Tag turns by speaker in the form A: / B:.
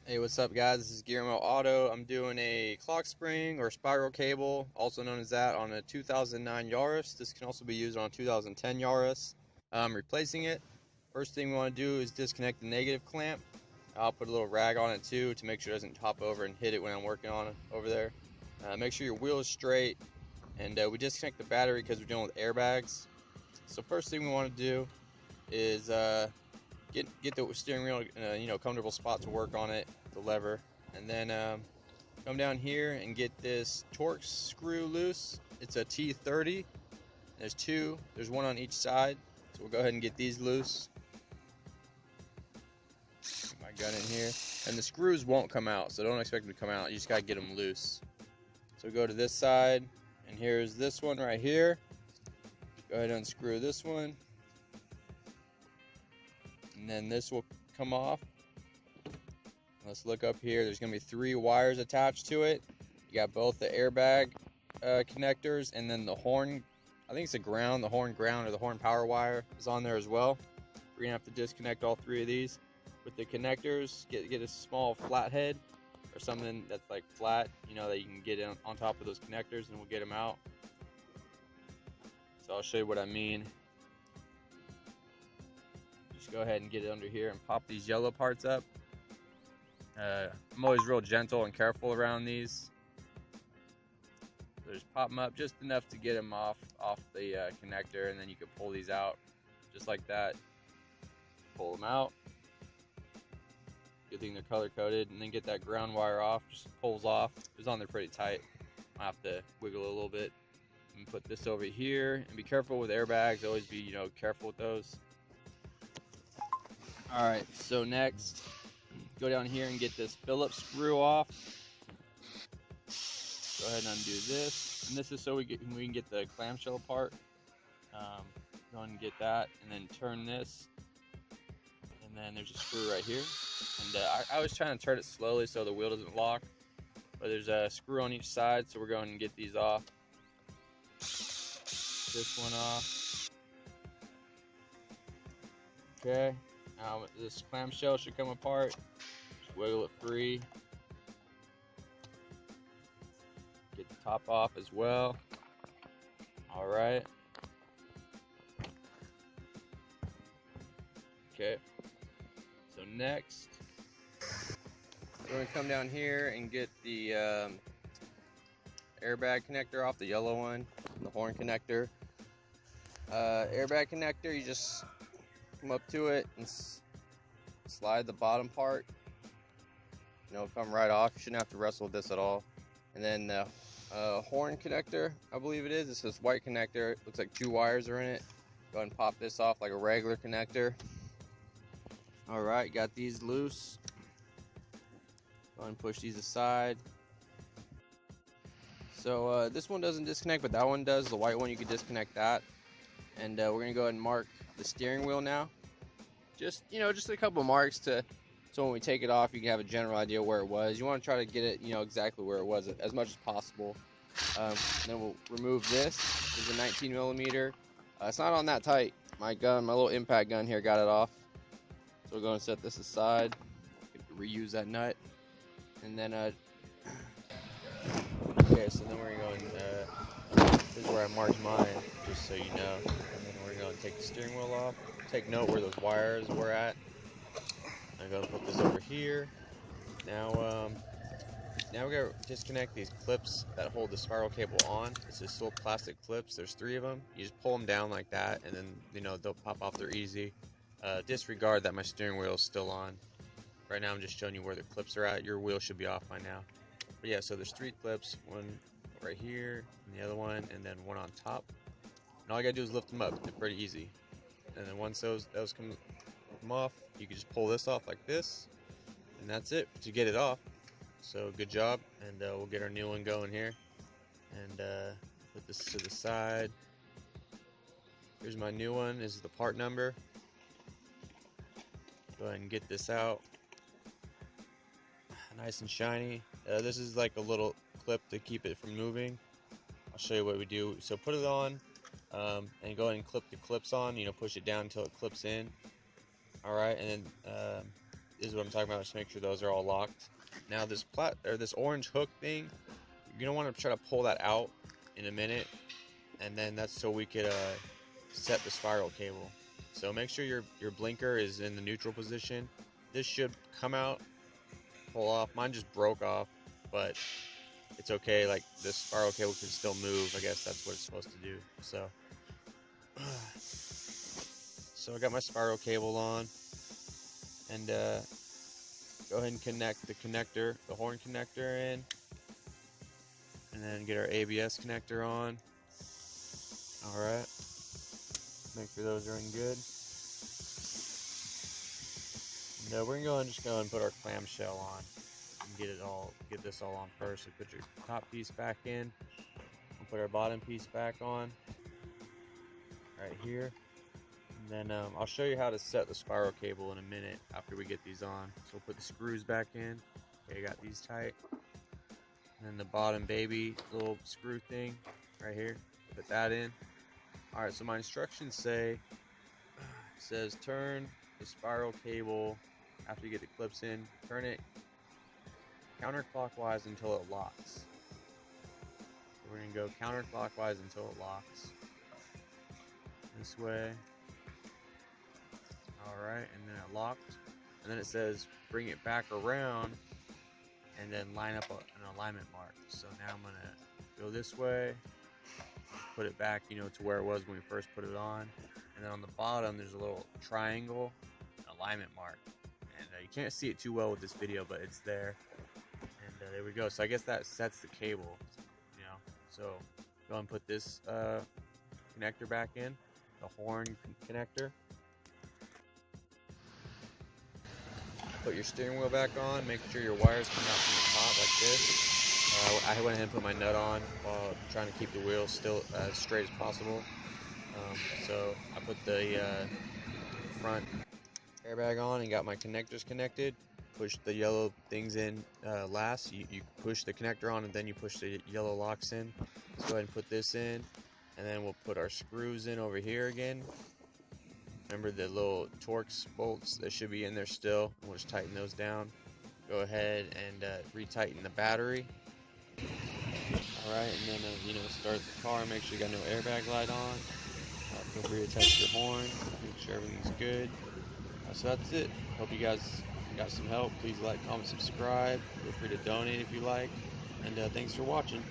A: Hey, what's up, guys? This is Guillermo Auto. I'm doing a clock spring or spiral cable, also known as that, on a 2009 Yaris. This can also be used on a 2010 Yaris. I'm replacing it. First thing we want to do is disconnect the negative clamp. I'll put a little rag on it too to make sure it doesn't top over and hit it when I'm working on it over there. Make sure your wheel is straight, and we disconnect the battery because we're dealing with airbags. So first thing we want to do is get the steering wheel in a comfortable spot to work on it, the lever, and then come down here and get this Torx screw loose. It's a T30. There's two. There's one on each side. So we'll go ahead and get these loose. Put my gun in here, and the screws won't come out, so don't expect them to come out. You just gotta get them loose. So we go to this side, and here's this one right here. Go ahead and unscrew this one. And then this will come off. Let's look up here. There's going to be 3 wires attached to it. You got both the airbag connectors, and then the horn, I think it's the ground, the horn ground or the horn power wire is on there as well. We're going to have to disconnect all 3 of these. With the connectors, get a small flathead or something that's like flat, that you can get on top of those connectors, and we'll get them out. So I'll show you what I mean. Just go ahead and get it under here and pop these yellow parts up. I'm always real gentle and careful around these. So just pop them up just enough to get them off the connector, and then you can pull these out just like that. Pull them out. Good thing they're color coded, and then get that ground wire off. Just pulls off. It's on there pretty tight. I have to wiggle it a little bit. And put this over here, and be careful with airbags. Always be careful with those. Alright, so next, go down here and get this Phillips screw off. Go ahead and undo this. And this is so we can get the clamshell apart. Go ahead and get that, and then turn this. And then there's a screw right here. And I was trying to turn it slowly so the wheel doesn't lock. But there's a screw on each side, so we're going to get these off. This one off. Okay. Now this clamshell should come apart. Just wiggle it free. Get the top off as well. Alright. Okay. So next, we're going to come down here and get the airbag connector off, the yellow one, and the horn connector. Airbag connector, you just come up to it and slide the bottom part. Come right off. You shouldn't have to wrestle with this at all. And then the horn connector, I believe it is. It's this white connector. It looks like 2 wires are in it. Go ahead and pop this off like a regular connector. Alright, got these loose. Go ahead and push these aside. So this one doesn't disconnect, but that one does. The white one, you can disconnect that. And we're going to go ahead and mark the steering wheel now. Just a couple marks so when we take it off, you can have a general idea where it was. You want to try to get it, exactly where it was as much as possible. Then we'll remove this. This is a 19 millimeter. It's not on that tight. My little impact gun here got it off. So we're going to set this aside. Reuse that nut. And then, okay, so then we're going to this is where I marked mine, just so you know. And then we're going to take the steering wheel off. Take note where those wires were at. I'm going to put this over here. Now we're going to disconnect these clips that hold the spiral cable on. It's just little plastic clips. There's 3 of them. You just pull them down like that, and then they'll pop off. They're easy. Disregard that my steering wheel is still on. Right now I'm just showing you where the clips are at. Your wheel should be off by now. But yeah, so there's 3 clips. One right here, and the other one, and then one on top. And all you gotta do is lift them up. They're pretty easy. And then once those come off, you can just pull this off like this, and that's it to get it off. So good job, and we'll get our new one going here. And put this to the side. Here's my new one. This is the part number. Go ahead and get this out. Nice and shiny. This is like a little clip to keep it from moving. I'll show you what we do. So put it on, and go ahead and clip the clips on. Push it down until it clips in. All right, and then is what I'm talking about. Just make sure those are all locked. Now this this orange hook thing, you're gonna want to try to pull that out in a minute, and then that's so we could set the spiral cable. So make sure your blinker is in the neutral position. This should come out, pull off. Mine just broke off, but it's okay. Like, this spiral cable can still move. I guess that's what it's supposed to do. So I got my spiral cable on, and go ahead and connect the connector, the horn connector in, and then get our ABS connector on. Alright, make sure those are in good. And we're gonna just go and put our clamshell on and get this all on first. So put your top piece back in, we'll put our bottom piece back on right here. And then I'll show you how to set the spiral cable in a minute after we get these on. So we'll put the screws back in. Okay, got these tight. And then the bottom baby little screw thing right here, put that in. Alright, so my instructions says turn the spiral cable after you get the clips in, turn it counterclockwise until it locks. So we're going to go counterclockwise until it locks. This way. Alright, and then it locked. And then it says bring it back around and then line up an alignment mark. So now I'm going to go this way, put it back, to where it was when we first put it on. And then on the bottom there's a little triangle alignment mark. And you can't see it too well with this video, but it's there. And there we go. So I guess that sets the cable, So go and put this connector back in, the horn connector. Put your steering wheel back on, make sure your wires come out from the top like this. I went ahead and put my nut on while trying to keep the wheel still as straight as possible. So I put the front airbag on and got my connectors connected. Push the yellow things in last. You push the connector on and then you push the yellow locks in. Let's go ahead and put this in, and then we'll put our screws in over here again. Remember the little Torx bolts that should be in there still. We'll just tighten those down. Go ahead and retighten the battery. Alright, and then start the car. Make sure you got no airbag light on. Feel free to test your horn. Make sure everything's good. So that's it. Hope you guys got some help. Please like, comment, subscribe. Feel free to donate if you like. And thanks for watching.